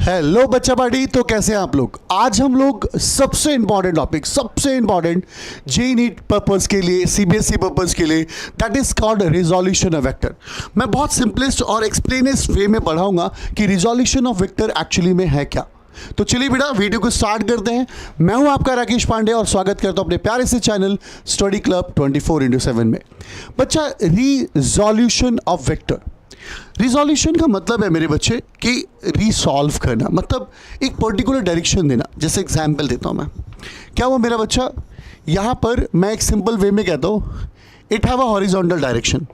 Hello बच्चा party. तो कैसे हैं आप लोग? आज हम लोग सबसे इंपॉर्टेंट टॉपिक, सबसे इंपॉर्टेंट जेईई नीट पर्पस के लिए, सीबीएसई पर्पस के लिए, that is called resolution of vector. मैं बहुत सिंपलेस्ट और एक्सप्लेनेस्ट वे में पढ़ाऊंगा कि रिजोल्यूशन ऑफ वेक्टर एक्चुअली में है क्या। तो चलिए बेटा वीडियो को स्टार्ट करते हैं। मैं हूं आपका राकेश पांडे और स्वागत करता हूं अपने प्यारे से चैनल स्टडी क्लब 24/7 में। बच्चा, रिजोल्यूशन ऑफ वेक्टर, रिजोल्यूशन का मतलब है मेरे बच्चे कि रिसॉल्व करना, मतलब एक पर्टिकुलर डायरेक्शन देना। जैसे एग्जाम्पल देता हूँ मैं, क्या हुआ मेरा बच्चा, यहाँ पर मैं एक सिंपल वे में कहता हूँ it have a horizontal direction.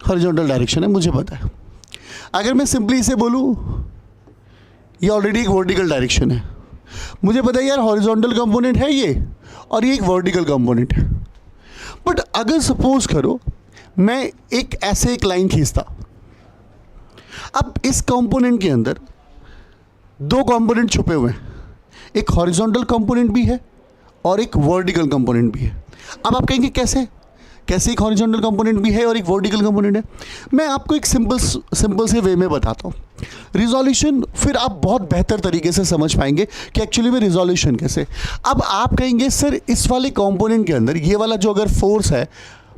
Horizontal direction है, मुझे पता है। अगर मैं सिंपली इसे बोलूँ ये ऑलरेडी एक वर्टिकल डायरेक्शन है, मुझे पता है यार हॉरिजॉन्टल कंपोनेंट है ये और ये एक वर्टिकल कंपोनेंट है। बट अगर सपोज करो मैं एक लाइन खींचता, अब इस कंपोनेंट के अंदर दो कंपोनेंट छुपे हुए हैं, एक हॉरिजॉन्टल कंपोनेंट भी है और एक वर्टिकल कंपोनेंट भी है। अब आप कहेंगे कैसे कैसे एक हॉरिजॉन्टल कंपोनेंट भी है और एक वर्टिकल कंपोनेंट है? मैं आपको एक सिंपल से वे में बताता हूँ रिजोल्यूशन, फिर आप बहुत बेहतर तरीके से समझ पाएंगे कि एक्चुअली में रिजोल्यूशन कैसे। अब आप कहेंगे सर इस वाले कंपोनेंट के अंदर ये वाला जो अगर फोर्स है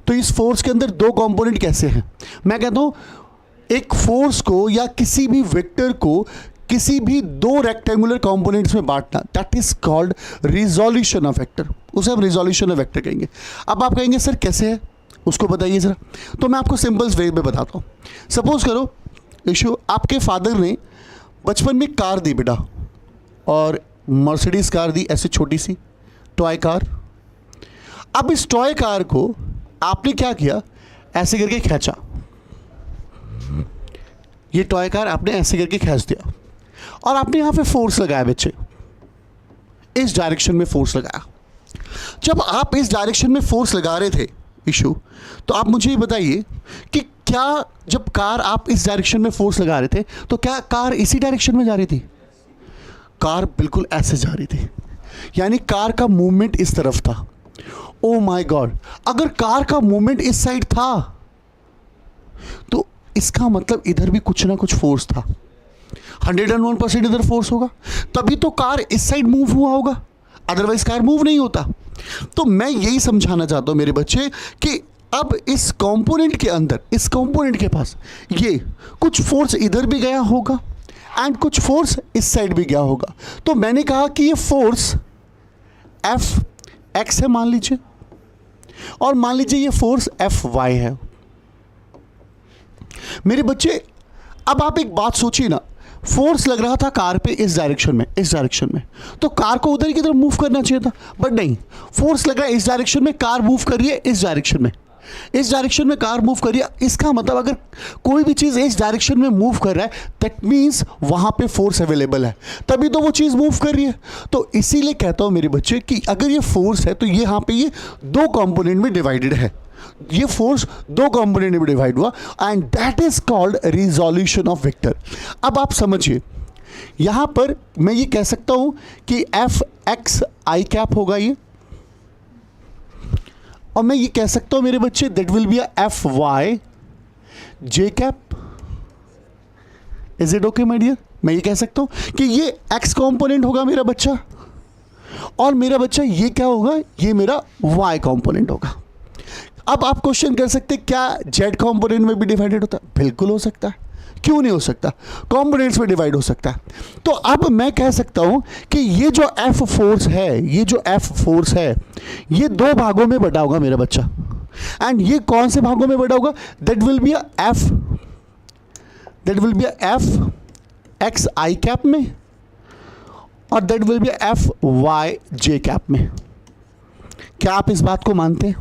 तो इस फोर्स के अंदर दो कंपोनेंट कैसे हैं? मैं कहता हूँ एक फोर्स को या किसी भी वेक्टर को किसी भी दो रेक्टेंगुलर कंपोनेंट्स में बांटना, that is called resolution of vector. उसे हम रिजोल्यूशन ऑफ वेक्टर कहेंगे। अब आप कहेंगे सर कैसे है, उसको बताइए ज़रा। तो मैं आपको सिंपल वे में बताता हूँ। सपोज करो इशू, आपके फादर ने बचपन में कार दी बेटा, और मर्सिडीज़ कार दी, ऐसे छोटी सी टॉय कार। अब इस टॉय कार को आपने क्या किया, ऐसे करके खींचा, ये टॉय कार आपने ऐसे करके खींच दिया और आपने यहां पे फोर्स लगाया बच्चे, इस डायरेक्शन में फोर्स लगाया। जब आप इस डायरेक्शन में फोर्स लगा रहे थे इशू, तो आप मुझे ये बताइए कि क्या जब कार आप इस डायरेक्शन में फोर्स लगा रहे थे तो क्या कार इसी डायरेक्शन में जा रही थी? कार बिल्कुल ऐसे जा रही थी, यानी कार का मूवमेंट इस तरफ था। ओ माय गॉड, अगर कार का मूवमेंट इस साइड था तो इसका मतलब इधर भी कुछ ना कुछ फोर्स था। 101% इधर फोर्स होगा, तभी तो कार इस साइड मूव हुआ होगा, अदरवाइज कार मूव नहीं होता। तो मैं यही समझाना चाहता हूं मेरे बच्चे कि अब इस कंपोनेंट के अंदर, इस कंपोनेंट के पास ये कुछ फोर्स इधर भी गया होगा एंड कुछ फोर्स इस साइड भी गया होगा। तो मैंने कहा कि ये फोर्स एफ एक्स है मान लीजिए, और मान लीजिए ये फोर्स एफ वाई है। मेरे बच्चे अब आप एक बात सोचिए ना, फोर्स लग रहा था कार पे इस डायरेक्शन में, इस डायरेक्शन में, तो कार को उधर की तरफ मूव करना चाहिए था, बट नहीं, फोर्स लग रहा है इस डायरेक्शन में, कार मूव कर रही है इस डायरेक्शन में, इस डायरेक्शन में कार मूव कर रही है। इसका मतलब अगर कोई भी चीज़ इस डायरेक्शन में मूव कर रहा है दैट मीन्स वहाँ पे फोर्स अवेलेबल है, तभी तो वो चीज़ मूव कर रही है। तो इसीलिए कहता हूँ मेरे बच्चे कि अगर ये फोर्स है तो ये यहाँ पे ये दो कंपोनेंट में डिवाइडेड है, ये फोर्स दो कंपोनेंट में डिवाइड हुआ and that is called resolution of vector. अब आप समझिए, यहाँ पर मैं ये कह सकता हूँ कि एफ एक्स आई कैप होगा ये, और मैं ये कह सकता हूं मेरे बच्चे that will be F Y J cap. Is it okay my dear? मैं ये कह सकता हूं कि ये एक्स कंपोनेंट होगा मेरा बच्चा, और मेरा बच्चा ये क्या होगा, ये मेरा वाई कंपोनेंट होगा। अब आप क्वेश्चन कर सकते क्या जेड कंपोनेंट में भी डिवाइडेड होता है? बिल्कुल हो सकता है, क्यों नहीं हो सकता, कंपोनेंट्स में डिवाइड हो सकता है। तो अब मैं कह सकता हूं कि ये जो एफ फोर्स है, ये जो एफ फोर्स है, ये दो भागों में बटा होगा मेरा बच्चा, एंड ये कौन से भागों में बटा होगा? That will be F X I cap में, और that will be F Y J cap में। क्या आप इस बात को मानते हैं?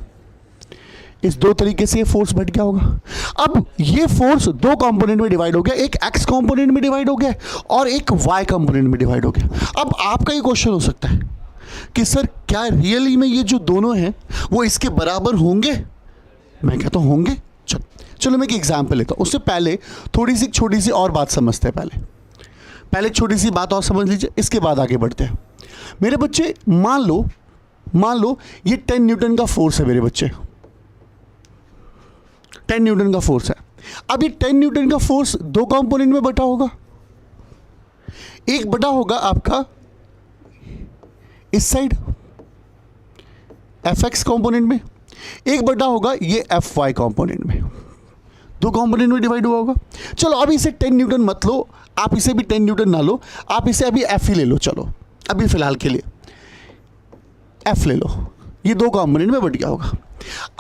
इस दो तरीके से ये फोर्स बढ़ गया होगा। अब ये फोर्स दो कंपोनेंट में डिवाइड हो गया, एक एक्स कंपोनेंट में डिवाइड हो गया और एक वाई कंपोनेंट में डिवाइड हो गया। अब आपका ये क्वेश्चन हो सकता है कि सर क्या रियली में ये जो दोनों हैं वो इसके बराबर होंगे? मैं कहता हूँ होंगे। चलो मैं एक एग्जाम्पल लेता हूँ, उससे पहले थोड़ी सी छोटी सी और बात समझते हैं। पहले छोटी सी बात और समझ लीजिए, इसके बाद आगे बढ़ते हैं। मेरे बच्चे मान लो ये 10 न्यूटन का फोर्स है मेरे बच्चे, 10 न्यूटन का फोर्स है। अब ये 10 न्यूटन का फोर्स दो कंपोनेंट में बटा होगा, एक बटा होगा आपका इस साइड एफ एक्स कॉम्पोनेंट में, एक बटा होगा ये एफ वाई कॉम्पोनेंट में, दो कॉम्पोनेंट में डिवाइड हुआ होगा। चलो अब इसे 10 न्यूटन मत लो, आप इसे भी 10 न्यूटन ना लो, आप इसे अभी एफ ही ले लो। चलो अभी फिलहाल के लिए एफ ले लो, ये दो कॉम्पोनेंट में बट गया होगा।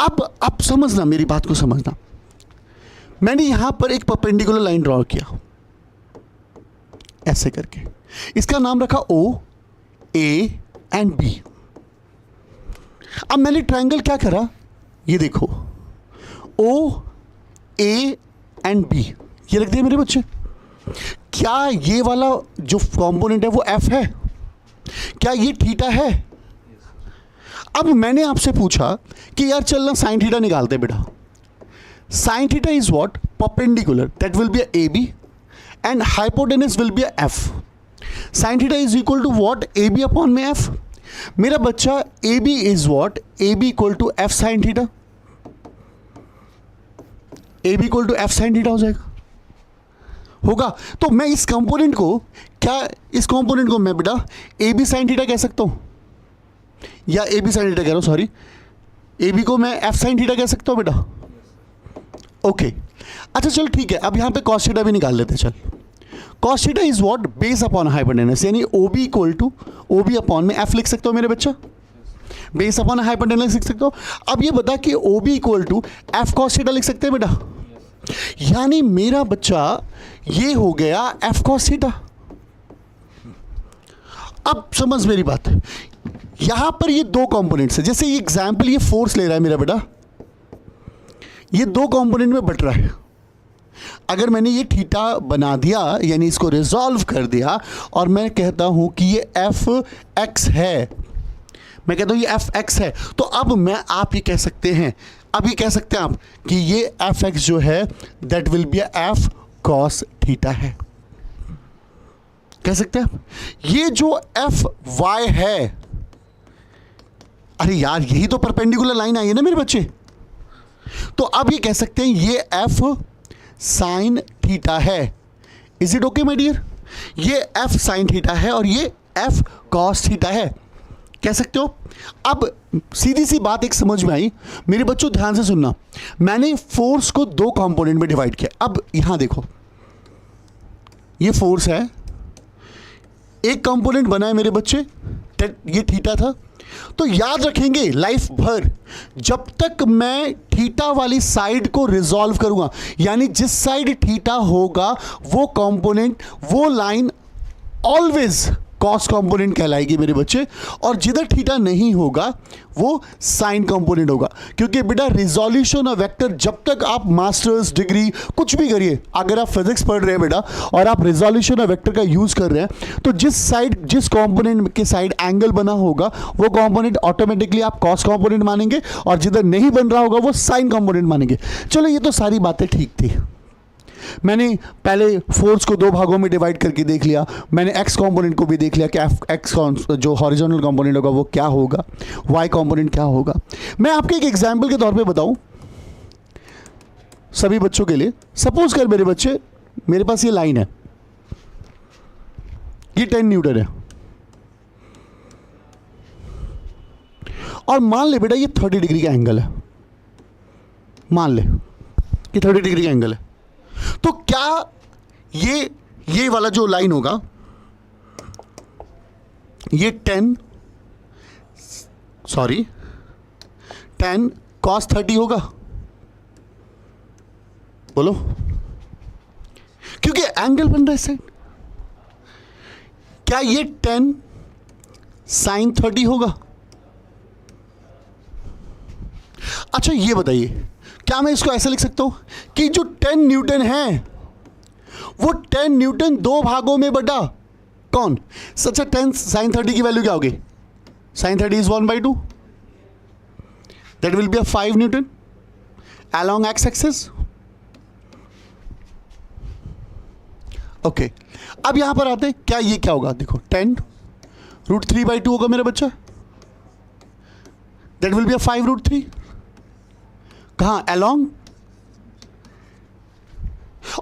अब आप समझना, मेरी बात को समझना, मैंने यहां पर एक परपेंडिकुलर लाइन ड्रॉ किया ऐसे करके, इसका नाम रखा ओ ए एंड बी। अब मैंने ट्रायंगल क्या करा, ये देखो ओ ए एंड बी ये रख दिया मेरे बच्चे। क्या ये वाला जो कंपोनेंट है वो एफ है? क्या ये थीटा है? अब मैंने आपसे पूछा कि यार चलना साइन थीटा निकालते बेटा। Sine theta is what? Perpendicular, that will be A B and hypotenuse will be F. Sine theta is equal to what? A B upon में एफ। मेरा बच्चा A B is what? A B equal to F sine theta. A B equal to F sine theta हो जाएगा, होगा। तो मैं इस component को क्या, इस कंपोनेंट को मैं बेटा ए बी साइन थीटा कह सकता हूं, या ए बी साइन थीटा कह रहा हूं, सॉरी, ए बी को मैं एफ साइन थीटा कह सकता हूं बेटा। ओके अच्छा चल ठीक है, अब यहां पे कॉस थीटा भी निकाल लेते हैं। चल cos theta is what? Base upon hypotenuse, यानी O B equal to O B upon में एफ लिख सकते हो मेरे बच्चा, बेस अपॉन हाइपोटेनस लिख सकते हो। अब ये बता कि O B equal to F cos theta लिख सकते हैं बेटा, यानी मेरा बच्चा ये हो गया एफ कॉस थीटा। अब समझ मेरी बात, यहां पर ये दो कंपोनेंट्स है, जैसे ये एग्जांपल ये फोर्स ले रहा है मेरा बेटा, ये दो कंपोनेंट में बट रहा है। अगर मैंने ये थीटा बना दिया, यानी इसको रिजॉल्व कर दिया, और मैं कहता हूं कि ये एफ एक्स है, मैं कहता हूं ये एफ एक्स है, तो अब मैं आप ये कह सकते हैं, अभी कह सकते हैं आप कि ये एफ एक्स जो है that will be F cos theta है, कह सकते हैं आप। ये जो एफ वाई है, अरे यार यही तो परपेंडिकुलर लाइन आई है ना मेरे बच्चे, तो अब ये कह सकते हैं ये एफ साइन थीटा है। Is it okay my dear? ये एफ साइन थीटा है और ये एफ कॉस थीटा है, कह सकते हो। अब सीधी सी बात एक समझ में आई मेरे बच्चों, ध्यान से सुनना, मैंने फोर्स को दो कंपोनेंट में डिवाइड किया। अब यहां देखो, ये फोर्स है, एक कंपोनेंट बना है मेरे बच्चे, ये थीटा था। तो याद रखेंगे लाइफ भर, जब तक मैं थीटा वाली साइड को रिजॉल्व करूंगा, यानी जिस साइड थीटा होगा वो कंपोनेंट, वो लाइन ऑलवेज कॉस कंपोनेंट कहलाएगी मेरे बच्चे, और जिधर थीटा नहीं होगा वो साइन कंपोनेंट होगा। क्योंकि बेटा रिजोल्यूशन ऑफ वेक्टर, जब तक आप मास्टर्स डिग्री कुछ भी करिए, अगर आप फिजिक्स पढ़ रहे हैं बेटा और आप रिजोल्यूशन ऑफ वेक्टर का यूज कर रहे हैं, तो जिस कंपोनेंट के साइड एंगल बना होगा वो कंपोनेंट ऑटोमेटिकली आप कॉस कंपोनेंट मानेंगे, और जिधर नहीं बन रहा होगा वो साइन कंपोनेंट मानेंगे। चलो ये तो सारी बातें ठीक थी। मैंने पहले फोर्स को दो भागों में डिवाइड करके देख लिया, मैंने एक्स कंपोनेंट को भी देख लिया कि एक्स जो हॉरिजॉन्टल कंपोनेंट होगा वो क्या होगा, वाई कंपोनेंट क्या होगा। मैं आपके एक एग्जांपल के तौर पे बताऊं सभी बच्चों के लिए। सपोज कर मेरे बच्चे, मेरे पास ये लाइन है, ये 10 न्यूटन है, और मान ले बेटा ये 30 डिग्री का एंगल है, मान ले कि 30 डिग्री का एंगल है। तो क्या ये वाला जो लाइन होगा ये 10 cos 30 होगा? बोलो, क्योंकि एंगल बन रहा है इस साइड। क्या ये 10 sin 30 होगा? अच्छा ये बताइए, क्या मैं इसको ऐसे लिख सकता हूं कि जो 10 न्यूटन है वो 10 न्यूटन दो भागों में बटा कौन? अच्छा 10 sin 30 की वैल्यू क्या होगी? sin 30 is 1/2, that will be a 5 Newton along x axis. Okay, अब यहां पर आते हैं, क्या ये क्या होगा? देखो 10√3/2 होगा मेरा बच्चा, दैट विल बी अ 5√3। कहां? along।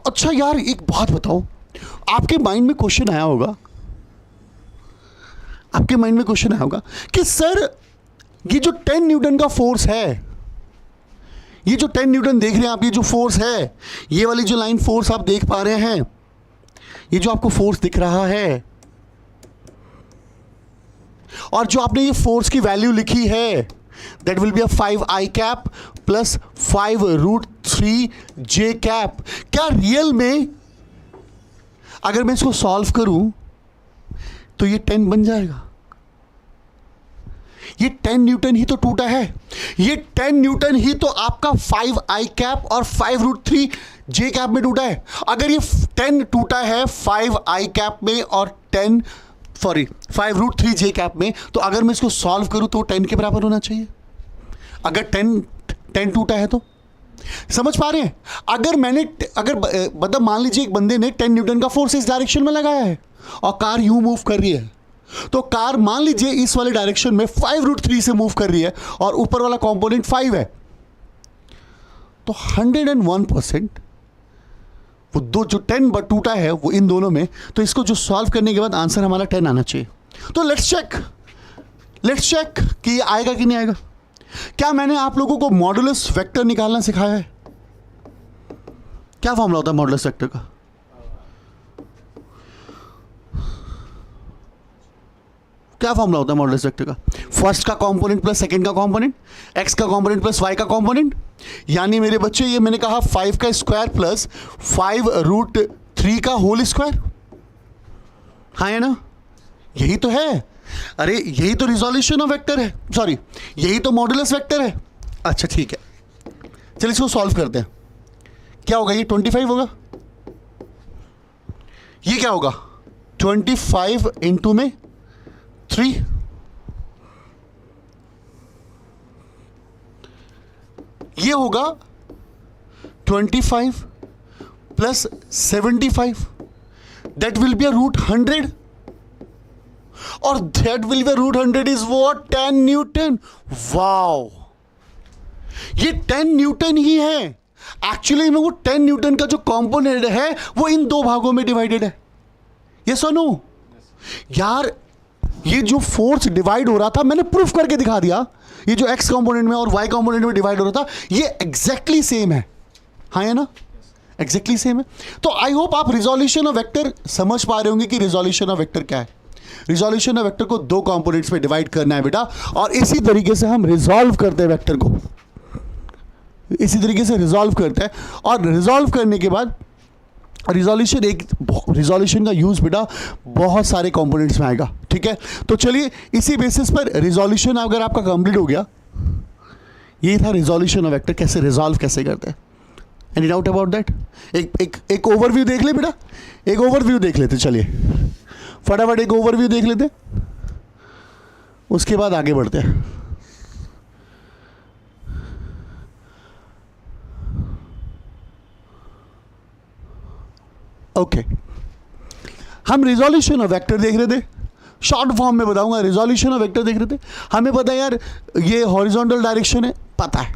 अच्छा यार एक बात बताओ, आपके माइंड में क्वेश्चन आया होगा आपके माइंड में क्वेश्चन आया होगा कि सर ये जो 10 न्यूटन का फोर्स है, ये जो 10 न्यूटन देख रहे हैं आप, ये जो फोर्स है, ये वाली जो लाइन फोर्स आप देख पा रहे हैं, ये जो आपको फोर्स दिख रहा है, और जो आपने ये फोर्स की वैल्यू लिखी है, that will be a 5I cap plus 5√3J cap. क्या रियल में अगर मैं इसको सॉल्व करूं तो ये 10 बन जाएगा? ये 10 न्यूटन ही तो टूटा है, ये 10 न्यूटन ही तो आपका 5I कैप और 5√3J कैप में टूटा है। अगर ये 10 टूटा है 5I कैप में और 5√3J कैप में, तो अगर मैं इसको सॉल्व करूं तो 10 के बराबर होना चाहिए। अगर 10 टूटा है तो समझ पा रहे हैं? अगर मतलब मान लीजिए एक बंदे ने 10 न्यूटन का फोर्स इस डायरेक्शन में लगाया है और कार यूं मूव कर रही है, तो कार मान लीजिए इस वाले डायरेक्शन में 5√3 से मूव कर रही है और ऊपर वाला कंपोनेंट 5 है, तो 101% वो दो जो 10 टूटा है वो इन दोनों में, तो इसको जो सॉल्व करने के बाद आंसर हमारा 10 आना चाहिए। तो लेट्स चेक कि ये आएगा कि नहीं आएगा। क्या मैंने आप लोगों को मॉडुलस वेक्टर निकालना सिखाया है? क्या फॉर्मूला होता है मॉडुलस वेक्टर का? क्या फॉर्मूला होता है मॉडुलस वेक्टर का? फर्स्ट का कंपोनेंट प्लस सेकंड का कंपोनेंट, एक्स का कंपोनेंट प्लस वाई का कंपोनेंट। यानी मेरे बच्चे ये मैंने कहा 5 का स्क्वायर प्लस 5√3 का होल स्क्वायर। हाँ है ना? यही तो है। अरे यही तो रिजोल्यूशन ऑफ वेक्टर है, सॉरी यही तो मॉडुलस वेक्टर है। अच्छा ठीक है, चलिए इसको सॉल्व करते हैं। क्या होगा? ये 25 होगा। ये क्या होगा? 25 इंटू में 3, ये होगा 25 plus 75, that will be a √100, और that will B √100 is what? 10 Newton. Wow, ये 10 न्यूटन ही है। एक्चुअली में वो 10 न्यूटन का जो कंपोनेंट है वो इन दो भागों में डिवाइडेड है। यस और नो? यार ये जो फोर्स डिवाइड हो रहा था मैंने प्रूफ करके दिखा दिया, ये जो एक्स कंपोनेंट में और वाई कंपोनेंट में डिवाइड हो रहा था ये एग्जैक्टली सेम है। हाँ है ना? एग्जैक्टली सेम है। तो आई होप आप रिजोल्यूशन ऑफ वेक्टर समझ पा रहे होंगे कि रिजोल्यूशन ऑफ वेक्टर क्या है। रिजोल्यूशन ऑफ वेक्टर को दो कंपोनेंट्स में डिवाइड करना है बेटा, और इसी तरीके से हम रिजॉल्व करते हैं वेक्टर को, इसी तरीके से रिजॉल्व करते हैं। और रिजॉल्व करने के बाद रिजोल्यूशन का यूज बेटा बहुत सारे कंपोनेंट्स में आएगा। ठीक है, तो चलिए इसी बेसिस पर रिजोल्यूशन अगर आपका कंप्लीट हो गया, ये था रिजोल्यूशन ऑफ वेक्टर, कैसे रिजॉल्व कैसे करते हैं। Any doubt about that? एक ओवरव्यू देख ले बेटा, एक ओवरव्यू देख लेते, चलिए फटाफट एक ओवरव्यू देख लेते, उसके बाद आगे बढ़ते हैं। ओके, हम रिजोल्यूशन ऑफ वेक्टर देख रहे थे, शॉर्ट फॉर्म में बताऊंगा। रिजोल्यूशन ऑफ वेक्टर देख रहे थे, हमें पता है यार ये हॉरिजॉन्टल डायरेक्शन है, पता है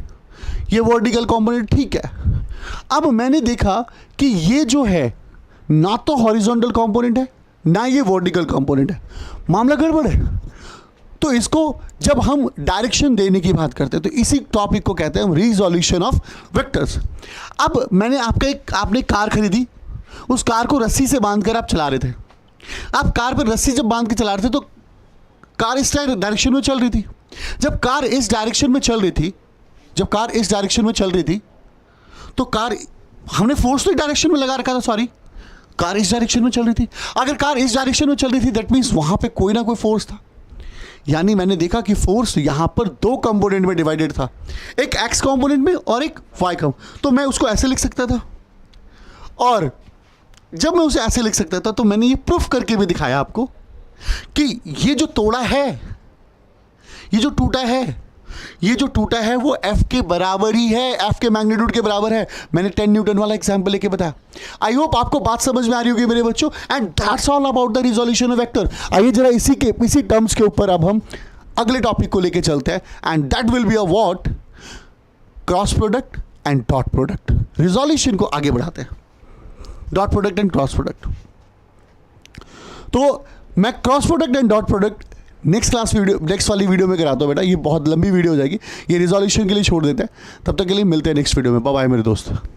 ये वर्टिकल कंपोनेंट, ठीक है। अब मैंने देखा कि ये जो है ना तो हॉरिजॉन्टल कंपोनेंट है ना ये वर्टिकल कंपोनेंट है, मामला गड़बड़ है। तो इसको जब हम डायरेक्शन देने की बात करते हैं तो इसी टॉपिक को कहते हैं हम रिजोल्यूशन ऑफ वेक्टर्स। अब मैंने आपने कार खरीदी, उस कार को रस्सी से बांधकर आप चला रहे थे। आप कार पर रस्सी जब बांध के चला रहे थे तो कार इस डायरेक्शन में चल रही थी। जब कार इस डायरेक्शन में चल रही थी, तो कार हमने फोर्स तो एक डायरेक्शन में लगा रखा था, सॉरी कार इस डायरेक्शन में चल रही थी। अगर कार इस डायरेक्शन में चल रही थी दैट मीन्स वहां पे कोई ना कोई फोर्स था। यानी मैंने देखा कि फोर्स यहां पर दो कंपोनेंट में डिवाइडेड था, एक एक्स कंपोनेंट में और एक वाई कंपोनेंट। तो मैं उसको ऐसे लिख सकता था, और जब मैं उसे ऐसे लिख सकता था तो मैंने ये प्रूफ करके भी दिखाया आपको कि ये जो तोड़ा है, ये जो टूटा है वो F के बराबर ही है, F के मैग्नीट्यूड के बराबर है। मैंने 10 न्यूटन वाला एग्जांपल लेके बताया। आई होप आपको बात समझ में आ रही होगी मेरे बच्चों, and that's all about the resolution of vector. आइए जरा इसी टर्म्स के ऊपर अब हम अगले टॉपिक को लेके चलते हैं, and that will be a what? Cross product and dot product. Resolution को आगे बढ़ाते हैं, dot product and cross product. तो मैं cross product and dot product next वाली वीडियो में कराता हूँ बेटा, ये बहुत लंबी वीडियो हो जाएगी, ये रिजोल्यूशन के लिए छोड़ देते हैं। तब तक के लिए मिलते हैं नेक्स्ट वीडियो में। बाय बाय मेरे दोस्त।